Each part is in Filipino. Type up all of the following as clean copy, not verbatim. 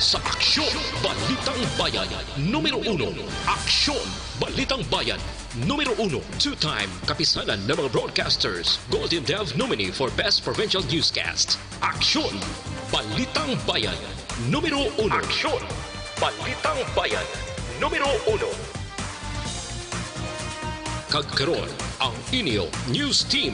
sa Aksyon, Balitang Bayan. Numero 1, Aksyon, Balitang Bayan. Numero 1, two-time kapisanan ng mga broadcasters, Golden Dove nominee for Best Provincial Newscast. Aksyon, Balitang Bayan. Numero 1. Aksyon, Balitang Bayan. Numero 1. Kagkaroon ang inyo News Team.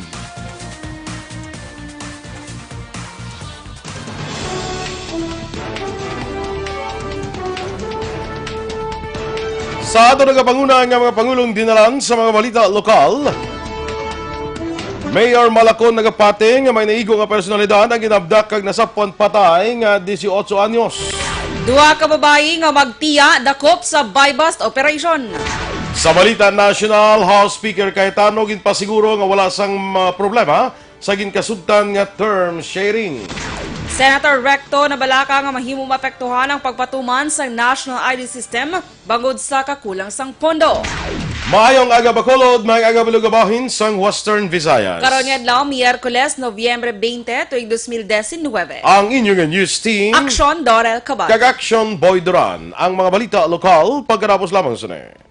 Sa ato nagapanguna nga mga Pangulong dinalan sa mga balita lokal, Mayor Malacon nagapate nga may naigo nga personalidad ang ginabdak kag nasapon patay nga 18 anyos. Duha ka babae nga magtiya dakop sa buy-bust operation. Sa balita national, House Speaker Cayetano ginpasiguro nga wala sang problema sa ginkasudtan nga term sharing. Senator Recto na balaka nga mahimong maapektuhan ang pagpatuman sa National ID System bangod sa kakulang sang pondo. Maayong aga Bacolod, may aga balugabahin sang Western Visayas. Karon nga adlaw Miyerkules, Nobyembre 20, tuig 2019. Ang inyong news team, Aksyon, Dorel, CabatAksyon, Duran. Ang mga balita lokal pagkatapos lamang suni.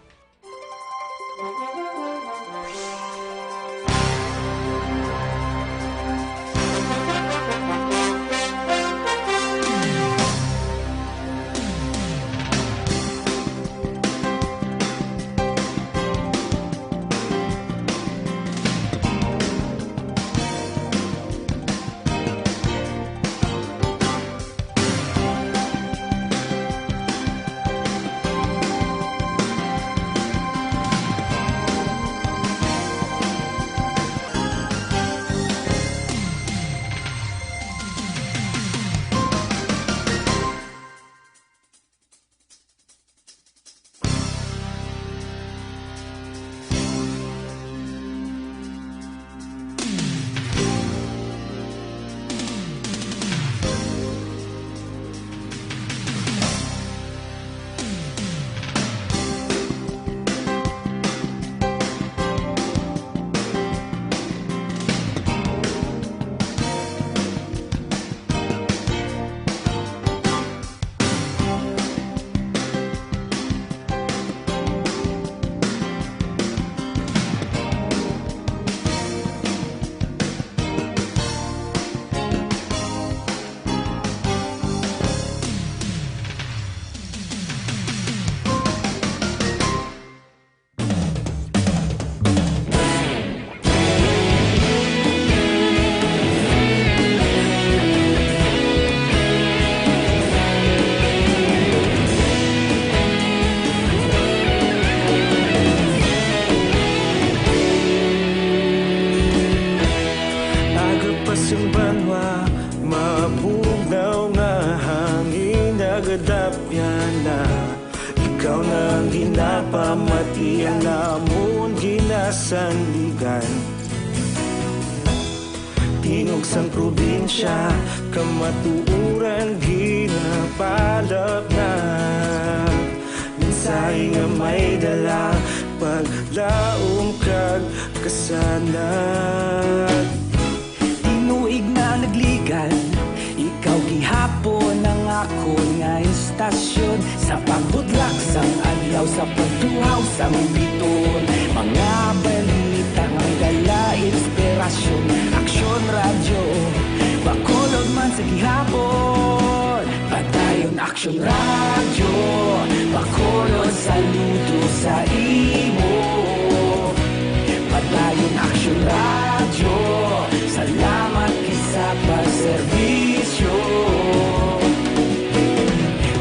Tinugsang probinsya, kamatuuran ginapalap na. Minsay nga may dala, paglaom kag kasanat. Tinuig na nagligan, ikaw gihapon ang ako nga istasyon. Sa pagbudlak sang adlaw, sa pagtuhaw sang biton. Mga balita ang dala, inspirasyon. Aksyon, radyo, Bacolod man sa gihapon. Padayon, aksyon, radyo, Bacolod, saludo sa imo. Padayon, aksyon, radyo, salamat kisa pagserbisyo.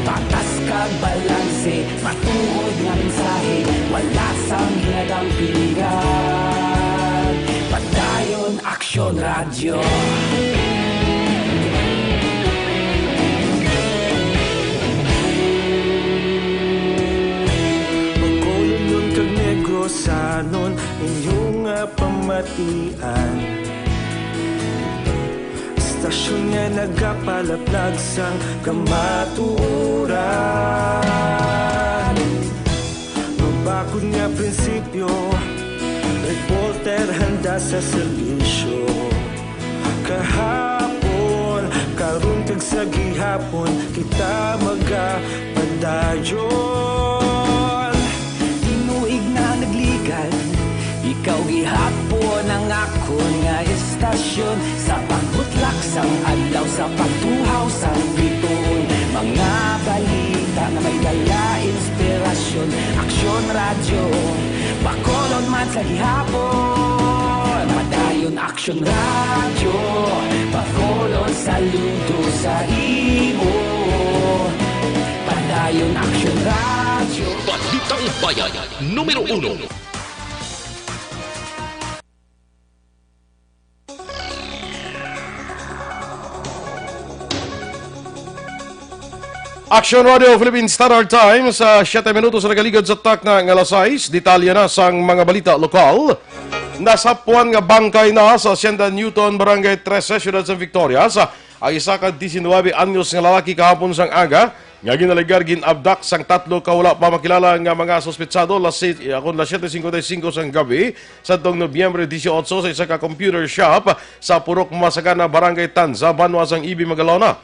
Patas kag balanse, matuod nga mensahe, wala sang hinadang piligan. Padayon, aksyon, radyo. Bacolod nun kag Negrosanon, inyong pamatian. Istasyon nga nagapalaplag sang kamatuuran. Mabakod nga prinsipyo, reporter handa sa serbisyo. Kahapon, karong tag sa sa gihapon kita magapadayon. Tinuig na nagligal, ikaw gihapon ang ako nga estasyon. Sa pagbutlak sang adlaw, sa pagtuhaw sang bituon, mga balita na may dala inspirasyon. Aksyon Radyo Bacolod man sa gihapon, madayon Aksyon Radyo Bacolod, saludo sa imo. Padayon Aksyon Radyo Balitang Bayan, Numero 1. Aksyon Radio Philippine Standard Time sa 7 minuto sa nagaligod sa tak na alas 6. Detalye na sang mga balita lokal. Nasapuan nga bangkay na sa Hacienda Newton, Barangay 13, Ciudad San Victorias. Ang isa ka 19 anyos nga lalaki kahapon sang aga nga ginaligar ginabdak sang tatlo ka wala pa makilala nga mga suspetsado alas 7:55 sang gabi sa Nobyembre 18 sa isa ka computer shop sa Purok Masagana, Barangay Tanza, Banwa sang Ibi, Magalona.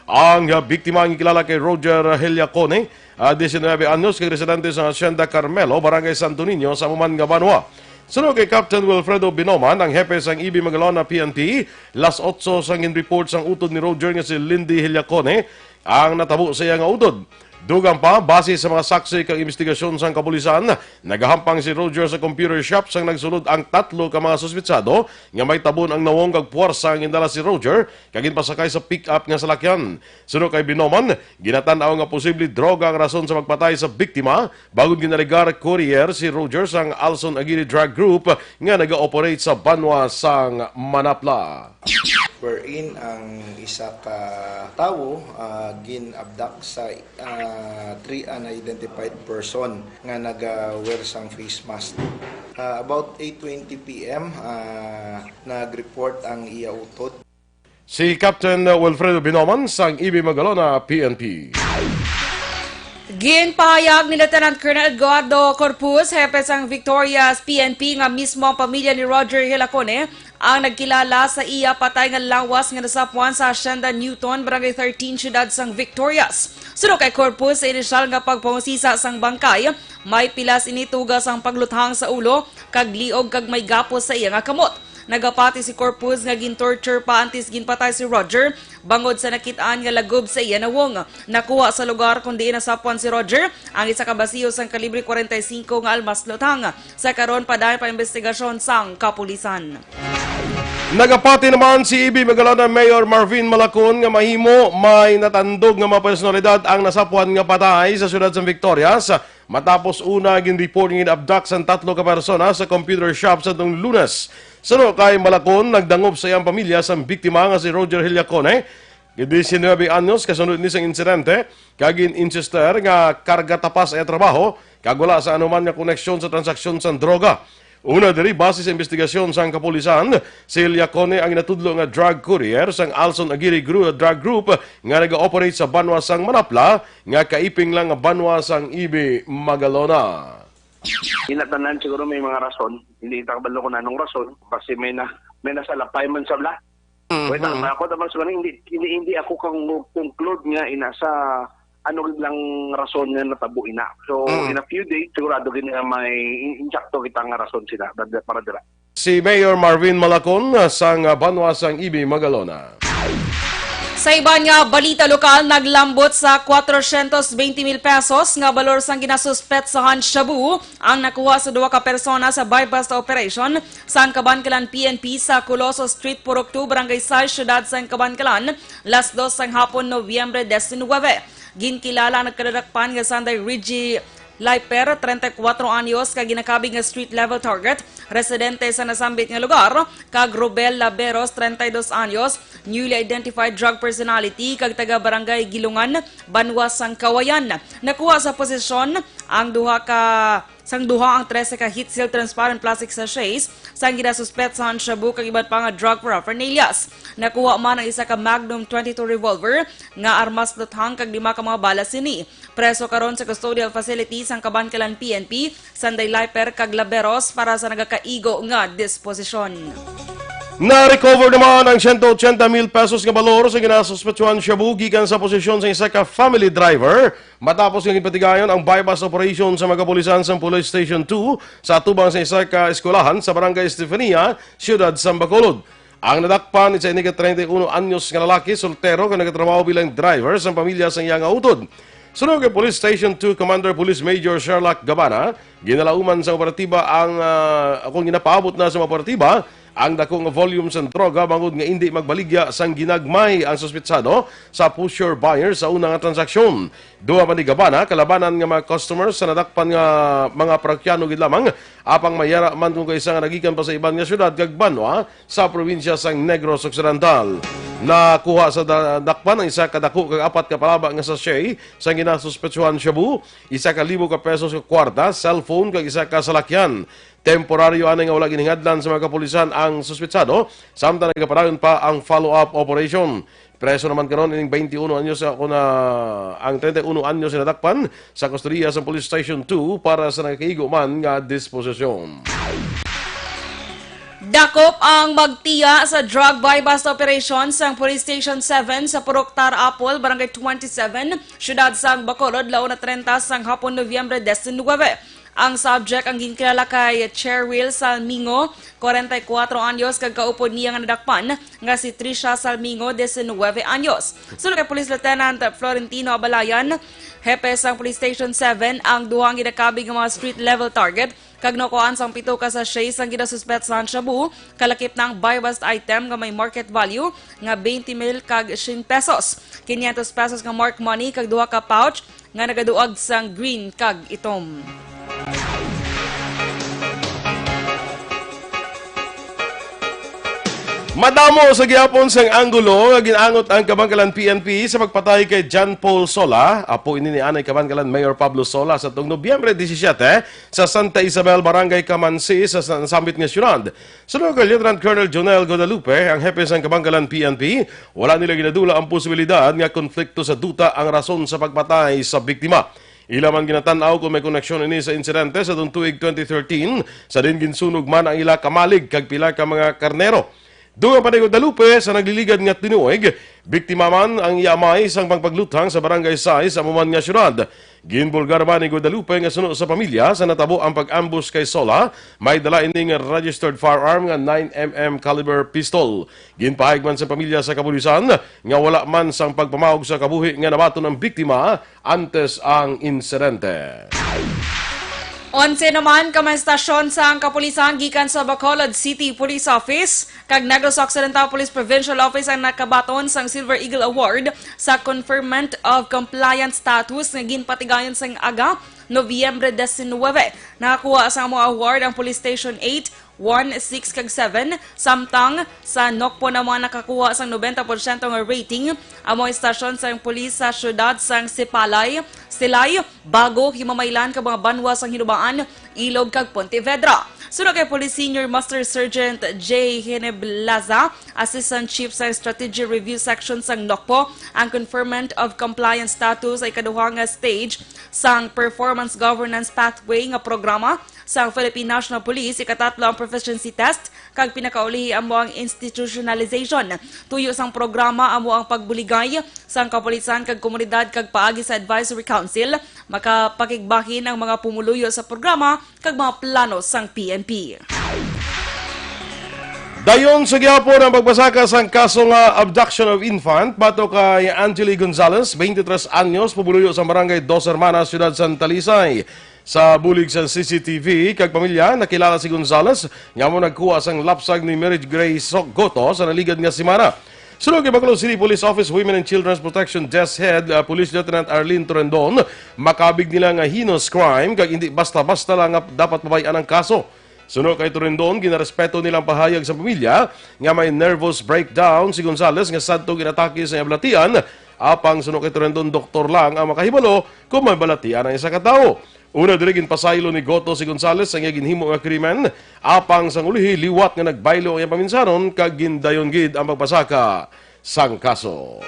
Ang biktima ang kilala kay Roger Heliacone, 19 anyos, kay residente sa Hacienda Carmelo, Barangay Santo Niño, sa Muman nga Banwa. Sunod kay Captain Wilfredo Binoman, ang hepe sang Ibi, Magalona PNP, las 8 sang in-report sang utod ni Roger nga si Lindy Heliacone, ang natabo sa iya nga utod. Dugang pa, base sa mga saksi kang investigasyon sang kapulisan, nagahampang si Roger sa computer shop sang nagsulod ang tatlo ka mga suspitsado nga may tabon ang nawong kag puwersa ang indala si Roger kagin pasakay sa pick-up nga salakyan. Sunod kay Binoman, ginatanaw nga posible droga ang rason sa magpatay sa biktima bagod ginaligar courier si Roger sang Alson Aguirre Drug Group nga naga-operate sa Banwa sang Manapla. Wherein ang isa ka tawo gin-abduct sa three unidentified person nga naga-wear sang face mask. About 8:20 p.m. Nag-report ang iya utod. Si Captain Wilfredo Binoman sang Ibi, Magalona PNP. Ginpahayag ni Lieutenant Colonel Eduardo Corpus, hepe sang Victorias PNP, nga mismo ang pamilya ni Roger Heliacone ang nagkilala sa iya patay nga lawas nga nasapuan sa Hacienda Newton, Barangay 13, Ciudad sang Victorias. Sunod kay Corpus, sa inisyal nga pagpangusisa sang bangkay, may pilas initugas ang pagluthang sa ulo, kag liog kag may gapos sa iya nga kamot. Nagapati si Corpus nga gin-torture pa antes ginpatay si Roger bangod sa nakitaan nga lagob sa iya na wong. Nakuha sa lugar kundi nasapuan si Roger ang isa ka basiyo sang kalibre 45 nga almas lutang. Sa karon padayon pa investigasyon sang kapulisan. Nagapati naman si Ibi, Magalona Mayor Marvin Malacon nga mahimo may natandog nga mga personalidad ang nasapuan nga patay sa Ciudad San Victorias matapos una gin-report ng abduct sa tatlo ka persona sa computer shop sa tong Lunes. Sunod kay Malacon, nagdangob sa iyang pamilya sa biktima nga si Roger Heliacone, 19 anyos, kasunod ni sang insidente, kagin insister nga karga tapas ay trabaho, kag wala sa anuman nga koneksyon sa transaksyon sa droga. Una diri, base sa investigasyon sang kapulisan, si Heliacone ang natudlo nga drug courier sang Alson Aguirre Drug Group nga nag-operate sa Banwa sang Manapla, nga kaiping lang nga Banwa sang Ibi, Magalona. Inatanan siguro may mga rason, hindi itakabalo ko na anong rason kasi may nasalapay man sa bla. Wait, ako naman siguro hindi ako kang conclude nga inasa ano lang rason nga natabo ina. So in a few days sigurado gini nga may insakto kita nga rason sila para dira. Si Mayor Marvin Malacon sang Banwa sang Ibi, Magalona. Sa iba nga balita lokal, naglambot sa 420,000 pesos nga balor sang ginasuspetsahan shabu ang nakuha sa duwa ka persona sa bypass operation sa Kabankalan PNP sa Coloso Street, Purok 2, Barangay 6, Ciudad San Kabankalan, las 2 sang hapon, Nobyembre 19. Ginkilala nagkadadakpan nga Sanday Rigi Liper, 34 anyos, kag ginakabing nga street level target, residente sa nasambit nga lugar, kag Robel Laberos, 32 anyos, newly identified drug personality, kag taga barangay Gilungan, Banwa sang Kawayan. Nakuha sa posisyon ang duha ang 13 ka heat seal transparent plastic sachets sang ginasuspetsahan shabu kag iba't pa nga drug paraphernalias. Nakuha man ang isa ka Magnum 22 revolver nga armas luthang kag 5 ka mga bala sini. Preso karon sa custodial facility sang Kabankalan PNP, Sanday Liper kag Laberos para sa nagakaigo nga disposisyon. Na-recover naman ang 180,000 pesos nga balor sa ginasuspetsuhan shabu gikan sa posisyon sa isa ka family driver matapos ng ipatigayon ang bypass operation sa mga kapulisan sa Police Station 2 sa tubang sa isa ka eskwelahan sa Barangay Estefania, Siyudad sa Bacolod. Ang nadakpan isa ni 31 anyos nga lalaki, soltero nga nagatrabaho bilang driver sa pamilya sa iyang utod. Sunod kay Police Station 2 Commander Police Major Sherlock Gabana, ginalauman sa operatiba ang akong ginapaabot na sa operatiba ang dakong volume sa droga bangod nga hindi magbaligya sang ginagmay ang suspetsado sa pusher buyer sa unang transaksyon. Duha man ni Gabana kalabanan nga mga customers sa nadakpan nga mga parokyano gid lamang apang mayara man kung kaysa nga nagikan pa sa iban nga syudad kag banwa sa probinsya sang Negros Occidental. Nakuha sa dakpan ang isa ka dako kag apat ka palaba nga sachet sa ginasuspetsuhan shabu, isa ka 1,000 ka pesos ka kwarta, cellphone kag isa ka salakyan. Temporaryo anay nga wala giningadlan sa mga kapulisan ang suspetsado, samtang nagapadayon pa ang follow-up operation. Preso naman karon ining 21 anyos ang 31 anyos nadakpan sa kustodiya sa Police Station 2 para sa nakaigo man nga disposisyon. Dakop ang magtiya sa drug buy-bust operation sa Police Station 7 sa Puroktar Apol, Barangay 27, Siyudad sang Bacolod, launa 30 sang hapon Nobyembre 19. Ang subject ang ginkilala kay Cheryl Salmingo, 44 anyos, kag kaupod niya nga nadakpan nga si Trisha Salmingo, 19 anyos. Sunod kay Police Lieutenant Florentino Abalayan, hepe sang Police Station 7, ang duhang ginakabig nga mga street level target kag nakuhaan sang 7 ka sachet sang ginasuspet sa shabu, kalakip ng buy-bust item nga may market value nga 20,000 kag 10 pesos. 500 pesos nga mark money kag duha ka pouch nga nagaduag sang green kag itom. Madamo sa gihapon sang Angulo nga ginangot ang Kabangkalan PNP sa pagpatay kay John Paul Sola, apo ini ni anay Kabangkalan Mayor Pablo Sola sa tuong Nobyembre 17 sa Santa Isabel, Barangay Camansi sa Sambit nga syudad. Sunod kay Lieutenant Colonel Jonel Guadalupe, ang hepe sang Kabangkalan PNP, wala nila ginadula ang posibilidad nga konflikto sa duta ang rason sa pagpatay sa biktima. Ila man ginatanaw kung may koneksyon ini sa insidente sa tuig 2013 sa din ginsunog man ang ila kamalig kag pila ka mga karnero. Dugang pa ni Guadalupe sa nagliligad nga tinuig, biktima man ang iamay sang pagpaglutang sa Barangay 6 sa amuman nga syudad. Ginbulgar man ni Guadalupe nga suno sa pamilya sa natabo ang pag-ambush kay Sola, may dala ining registered firearm nga 9mm caliber pistol. Ginpahayag man sa pamilya sa kapulisan nga wala man sang pagpamahog sa kabuhi nga nabaton ng biktima antes ang insidente. 11 naman ka mga estasyon sa ang kapulisan gikan sa Bacolod City Police Office kag Negros Occidental Police Provincial Office ang nakabaton sang Silver Eagle Award sa Conferment of Compliance Status nga ginpatigayon sang aga Nobyembre 19. Nakakuha sa mga award ang Police Station 8, 1, 6 kag 7, samtang sa NOCPO naman nakakuha sang 90% nga rating ang mga estasyon sang pulis sa syudad sang Sipalay, Silay, Bago, Himamaylan kag mga banwa sang Hinubaan, Ilog kag Pontevedra. Sunod kay Police Senior Master Sergeant J. Hineblaza, Assistant Chief sa Strategy Review Section sang NOCPO, ang Conferment of Compliance Status ay kaduha nga stage sang Performance Governance Pathway nga programa sa Philippine National Police. Ikatatlo ang proficiency test kag pinakaulihi amo ang institutionalization. Tuyo sang programa amo ang pagbuligay sang kapulisan kag komunidad kag paagi sa Advisory Council, makapakigbahin ang mga pumuluyo sa programa kag mga plano sang PNP. Dayon sa gihapon ang pagbasaka sang kaso nga abduction of infant bato kay Angeli Gonzalez, 23 anyos, pabuluyo sa Barangay Dos Hermanas, Ciudad Santa Talisay. Sa bulig sa CCTV kag pamilya, nakilala si Gonzalez nga mo nagkuha sang lapsag ni Mary Grace Goto sa naligad nga simana. Sunod kay Bacolod City Police Office Women and Children's Protection Desk Head Police Lieutenant Arlene Torrendon, makabig nila nga heinous crime kag hindi basta-basta lang nga dapat pabayaan ang kaso. Sunod kay Torrendon, ginarespeto nilang pahayag sa pamilya nga may nervous breakdown si Gonzalez nga sadto ginatake sa ablatian, apang sunod kay Torrendon doktor lang ang makahibalo kung may balatian ang isa ka tawo. Una dirigin pasaylo ni Goto si Gonzalez ang ginhimo nga krimen, apang sang ulihi liwat nga nagbaylo ang paminsanon kag gindayon gid ang pagpasaka sang kaso.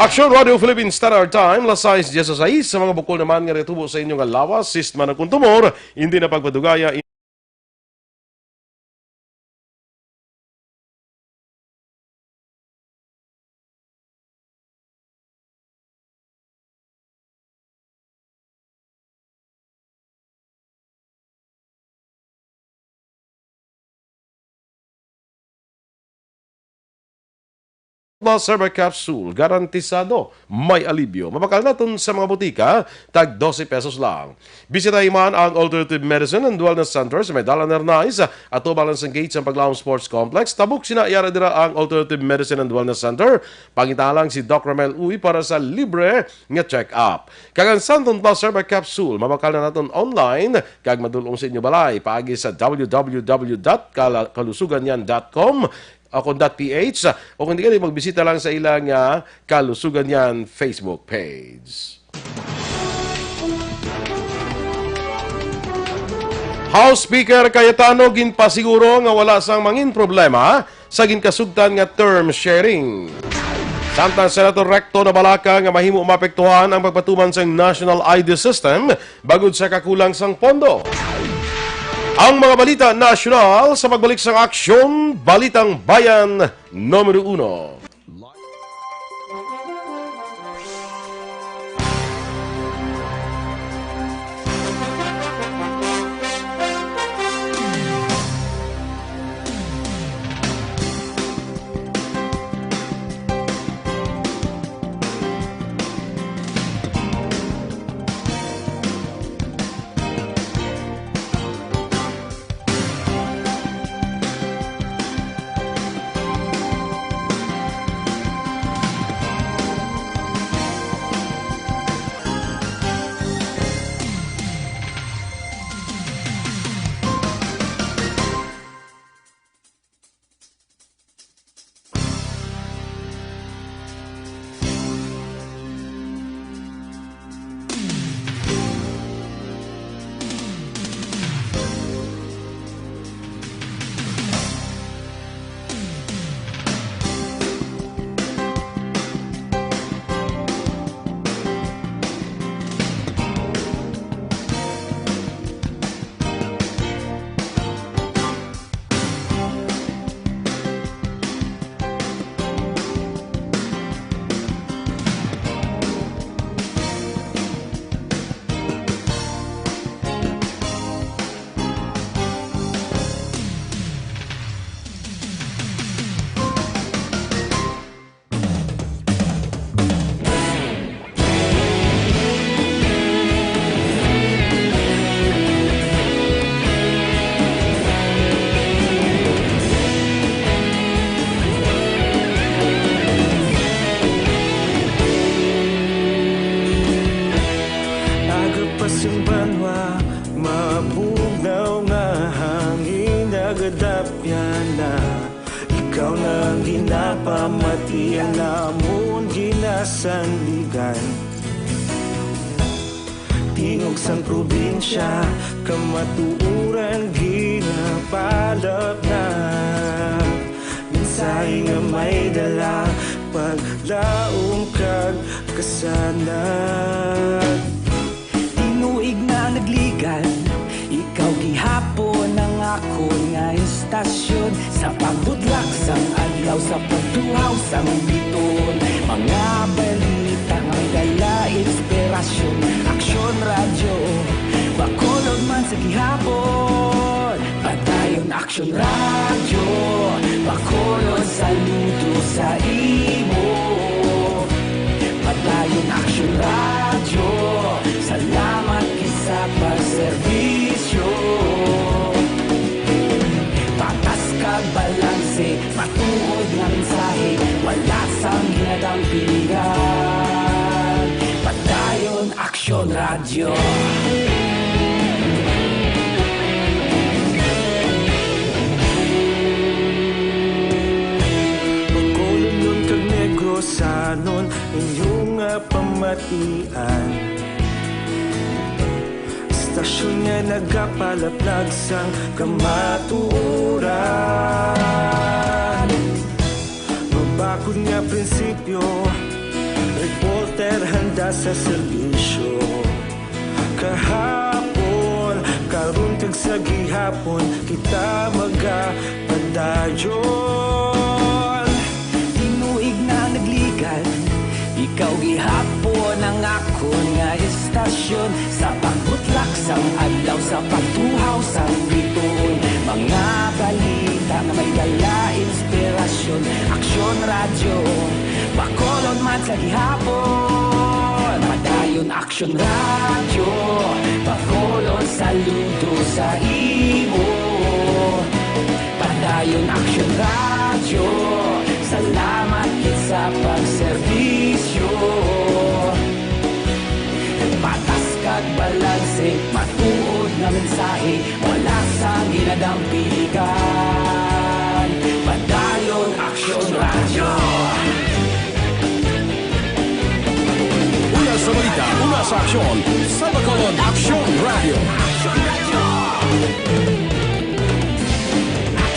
Aksyon Radio Philippines Standard Time, lasais 16 sa mga bukol naman nga retubo sa inyong lawas, sistman ng kuntumor, hindi na pagpadugaya. Server Capsule, garantisado, may alibyo. Mabakal natin sa mga butika, tag 12 pesos lang. Bisitahin man ang Alternative Medicine and Wellness Center sa may Dalan Nernais at Balancing Gate sa Paglaong Sports Complex. Tabuk sinayara dira ang Alternative Medicine and Wellness Center. Pangitalang si Doc Ramel Uy para sa libre nga check-up. Kagang Santon Server Capsule, mabakal na natin online, kag madulong sa inyo balay, paagi sa www.kalusuganyan.com o .ph o kung di ka magbisita lang sa ilang Kalusugan Yan Facebook page. House Speaker Cayetano ginpasiguro nga wala sang mangin problema sa ginkasugtan nga term sharing. Samtang Senator Recto na balaka nga mahimo mapektuhan ang pagpatuman sa National ID System bagod sa kakulang sang pondo. Ang mga balita nasyonal sa pagbalik sa Aksyon, Balitang Bayan, Numero 1. Ikaw na ginapamati ang namon ginasandigan. Tingog sang probinsya, kamatuuran ginapalap na. Minsay nga may dala, paglaong kag kasanag. Tinuig na nagligan, ikaw gihapon ang ako nga istasyon. Sa pagbutlak sang adlaw, sa pagtuhaw sang biton. Mga balita may dala inspirasyon. Aksyon Radyo Bacolod man sa gihapon. Patayon Aksyon Radyo Bacolod, saludo sa imo. Patayon Aksyon Radyo, salamat sa pagserbisyo. Patas kag balanse, matuod nga mensahe, wala sang ginadampingan. Patayon Aksyon Radyo. Bacolod nun kag Negrosanon, inyong pamatian. Stasyon nga nagapalaplag sang kamatuoran. Mabakod nga prinsipyo, reporter handa sa serbisyo. Kahapon, karon kag sa gihapon, kita magapadayon. Tinuig na nagligan, ikaw gihapon ang ako nga istasyon. Sa pagbutlak sang adlaw, sa pagtuhaw sang biton. Mga balita na may dala inspirasyon. Aksyon Aksyon Radyo Bacolod man sa gihapon Padayon Aksyon Radyo Bacolod saludo sa imo Padayon Aksyon Radyo Salamat kit sa pagserbisyo Patas kag balanse Matuod na mensahe Wala sa ginadampigan Padayon Aksyon Radyo Una sa balita, una sa aksyon, sa Bacolod Aksyon Radio.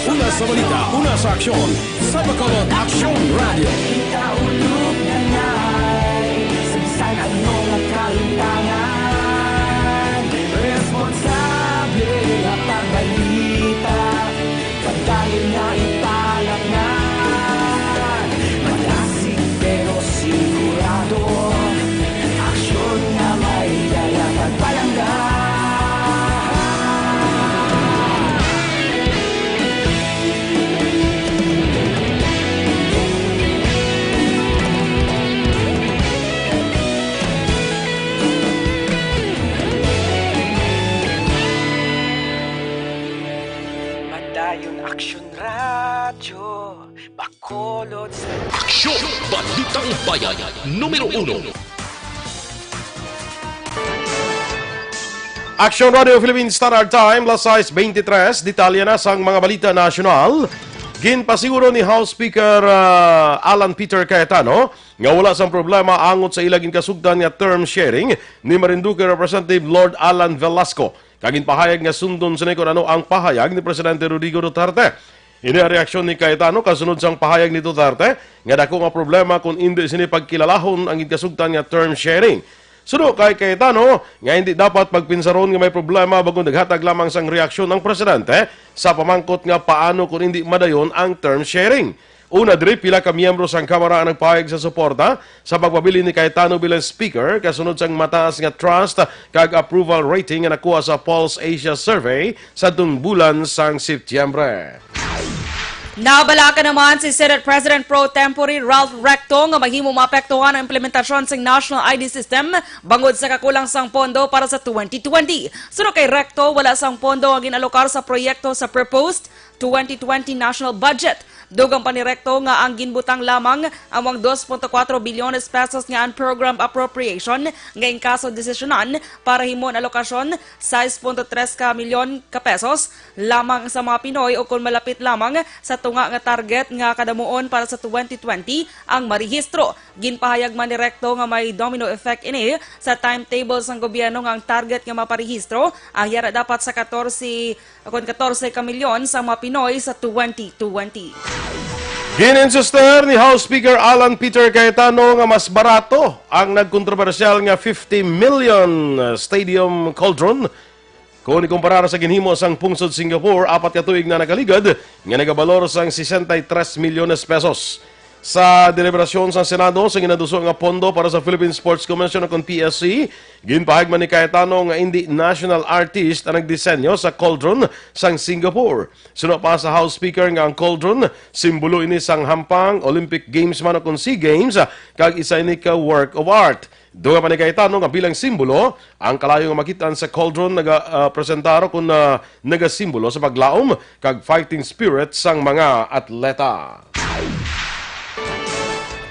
Una sa balita, una sa aksyon, sa Bacolod Aksyon Radio. Ikaulog na na'y Sansan at mga kalintangan Responsable na pagbalita Pagdayon na italak na Malasig pero sigurado Aksyon na may dala pagpalanggan Padayon Aksyon Radyo Bacolod sa Aksyon! Balitang Bayan, numero 1. Aksyon Radio Philippines Standard Time, las 6:23, detalye na sang mga balita nasyonal. Ginpasiguro ni House Speaker Alan Peter Cayetano nga wala sang problema angot sa ilaging kasugdan nga term sharing ni Marinduque Representative Lord Alan Velasco. Kagin pahayag nga sundon sa nikon ano ang pahayag ni Presidente Rodrigo Duterte. Ini ang reaksyon ni Cayetano kasunod sang pahayag ni Duterte nga dako nga problema kung hindi sini pagkilalahon ang kasugdan nga term sharing. Suno kay Cayetano nga hindi dapat pagpinsaron nga may problema bago naghatag lamang sang reaksyon ng presidente sa pamangkot nga paano kung hindi madayon ang term sharing. Una diri pila ka miyembro sang Kamara ang nagpahayag sa suporta sa pagpabili ni Cayetano bilang speaker kasunod sang mataas nga trust kag approval rating nga nakuha sa Pulse Asia Survey sa tung bulan sang Setyembre. Nabalaka naman si Senate President Pro Tempore Ralph Recto nga maghimo maapektuhan ang implementasyon sa National ID System bangod sa kakulang sang pondo para sa 2020. Suno kay Recto, wala sang pondo ang ginalokar sa proyekto sa proposed 2020 national budget. Dugang pa ni Recto nga ang ginbutang lamang among 2.4 bilyones pesos nga unprogrammed appropriation nga in kaso desisyonan para himon alokasyon 6.3 ka milyon ka pesos lamang sa mga Pinoy o kung malapit lamang sa tunga nga target nga kadamuon para sa 2020 ang marehistro. Ginpahayag man ni Recto nga may domino effect ini sa timetable sang gobyerno nga ang target nga maparehistro ang yara dapat sa 14 ka milyon sa mga Pinoy sa 2020. Gininsister ni House Speaker Alan Peter Cayetano nga mas barato ang nagkontrobersyal nga 50 million stadium cauldron kung ikumpara sa ginhimo sang pungsod Singapore apat ka tuig na nakaligad nga nagabalor sang 63 milyones pesos. Sa deliberasyon sa Senado sa ginaduso nga pondo para sa Philippine Sports Commission o PSC, ginpahayag man ni Cayetano nga hindi national artist ang nagdisenyo sa cauldron sang Singapore. Suno pa sa House Speaker nga ang cauldron, simbolo ini sang hampang Olympic Games man o SEA Games, kag isa ini ka work of art. Doon pa ni Cayetano nga bilang simbolo, ang kalayo nga makitaan sa cauldron nagapresentaro kung nagasimbolo sa paglaom kag fighting spirit sang mga atleta.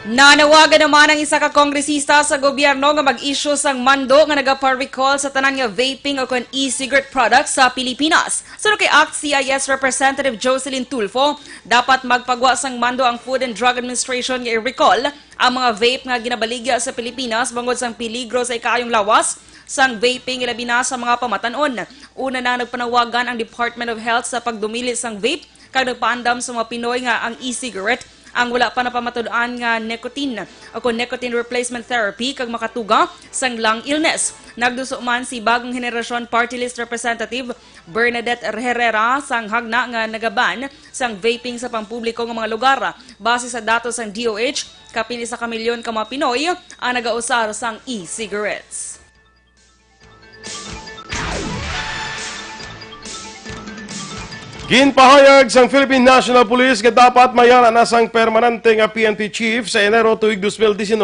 Nanawagan naman ang isa ka kongresista sa gobyerno nga mag-issue sang mando nga nagapa-recall sa tanan nga vaping o kon e-cigarette products sa Pilipinas. Suno kay ACT CIS Representative Jocelyn Tulfo, dapat magpagwa sang mando ang Food and Drug Administration nga i-recall ang mga vape nga ginabaligya sa Pilipinas bangod sang peligro sa ikayong lawas sang vaping ilabi na sa mga pamatanon. Una na nagpanawagan ang Department of Health sa pagdumili sang vape kag nagpaandam sa mga Pinoy nga ang e-cigarette ang wala pa napamatudan nga nicotine o nicotine replacement therapy kag makatuga sang lung illness. Nagduso man si bagong henerasyon party list representative Bernadette Herrera sang hagna nga nagaban sang vaping sa pampubliko nga mga lugar. Base sa datos sang DOH, kapin isa ka milyon ka mga Pinoy ang nagausar sang e-cigarettes. Ginpahayag sang Philippine National Police nga dapat mayara na sang permanente nga PNP chief sa Enero tuig 2019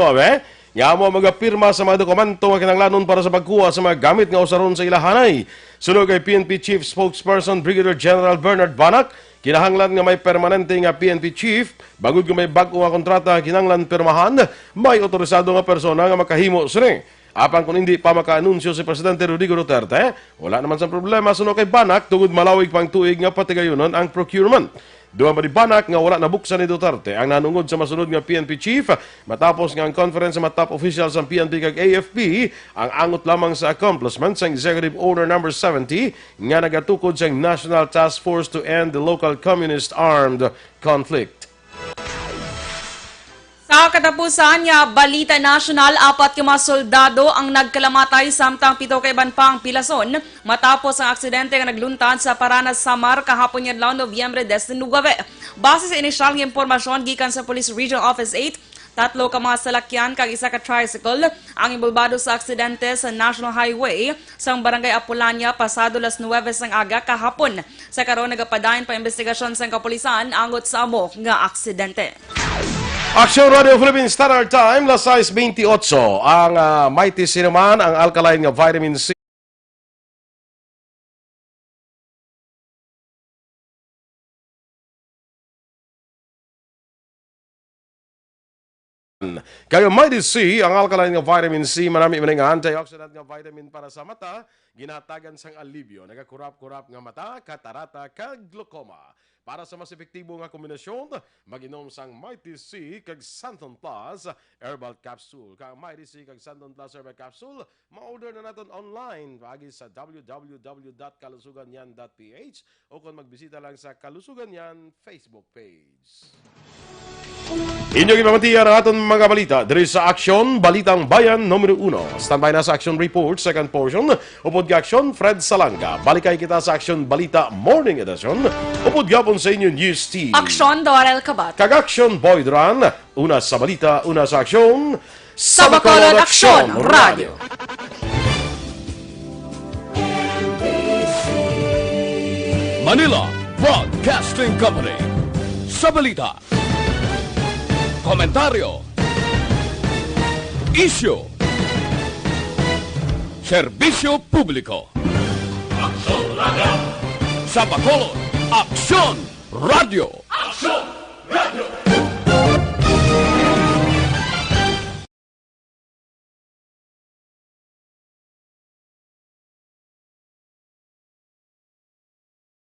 nga mo magapirma sa mga dokumento nga kinahanglanon para sa pagkuha sa mga gamit nga usaron sa ilahanay. Sunod kay PNP Chief Spokesperson Brigadier General Bernard Banak, kinahanglan nga may permanente nga PNP chief, bagod nga may bag-o nga kontrata kinahanglan pirmahan, may otorisado nga persona nga makahimo sini. Apan kung hindi pa maka-anunsyo si Presidente Rodrigo Duterte, wala naman sa problema sunod kay Banak tungod malawig pang tuig nga patigayunon ang procurement. Duha ba ni Banak nga wala nabuksan ni Duterte ang nanungod sa masunod nga PNP chief matapos nga ang conference sa mga top officials ng PNP kag AFP ang angot lamang sa accomplishment sa Executive Order No. 70 nga nagatukod sa National Task Force to End the Local Communist Armed Conflict. Sa katapusan nga Balita National, 4 ka mga soldado ang nagkalamatay samtang 7 ka iban pa ang pilason matapos ang aksidente nga nagluntad sa Paranas, Samar kahapon nga Nobyembre 19. Base sa inisyal nga impormasyon gikan sa Police Regional Office 8, 3 ka mga salakyan kag 1 ka tricycle ang involbado sa aksidente sa National Highway sa Barangay Apolania pasado las 9 ng aga kahapon. Sa karon nagapadayon pa investigasyon sa kapulisan angot sa amo nga aksidente. Aksyon Radio Philippines Standard Time, las 6:28. Ang mighty sinuman, ang alkaline nga vitamin C. Kayo mighty C, ang alkaline nga vitamin C, marami man nga antioxidant nga vitamin para sa mata, ginatagan sang alibyo, nagakurap-kurap nga mata, katarata, kag glaucoma. Para sa mas epektibo nga kombinasyon, mag-inom sang Mighty C kag Santon Plus Herbal Capsule. Kang Mighty C kag Santon Plus Herbal Capsule, ma-order na natin online pagi sa www.kalusuganyan.ph o kung magbisita lang sa Kalusugan Yan Facebook page. Inyong ipamatiyan ang aton mga balita diri sa Aksyon, Balitang Bayan, Numero 1. Standby na sa Aksyon Report, second portion. Upod ka Aksyon, Fred Salanga. Balikay kita sa Aksyon Balita Morning Edition. Upod gapon sa inyo News Team. Aksyon, Dorel, Kabat. Kag-Aksyon, Boy Duran. Una sa balita, una sa Aksyon. Sa Bacolod, Aksyon, Radio. Manila Broadcasting Company. Sa balita, komentaryo, isyu, serbisyo publiko. Sa Bacolod, Aksyon Radio. Aksyon!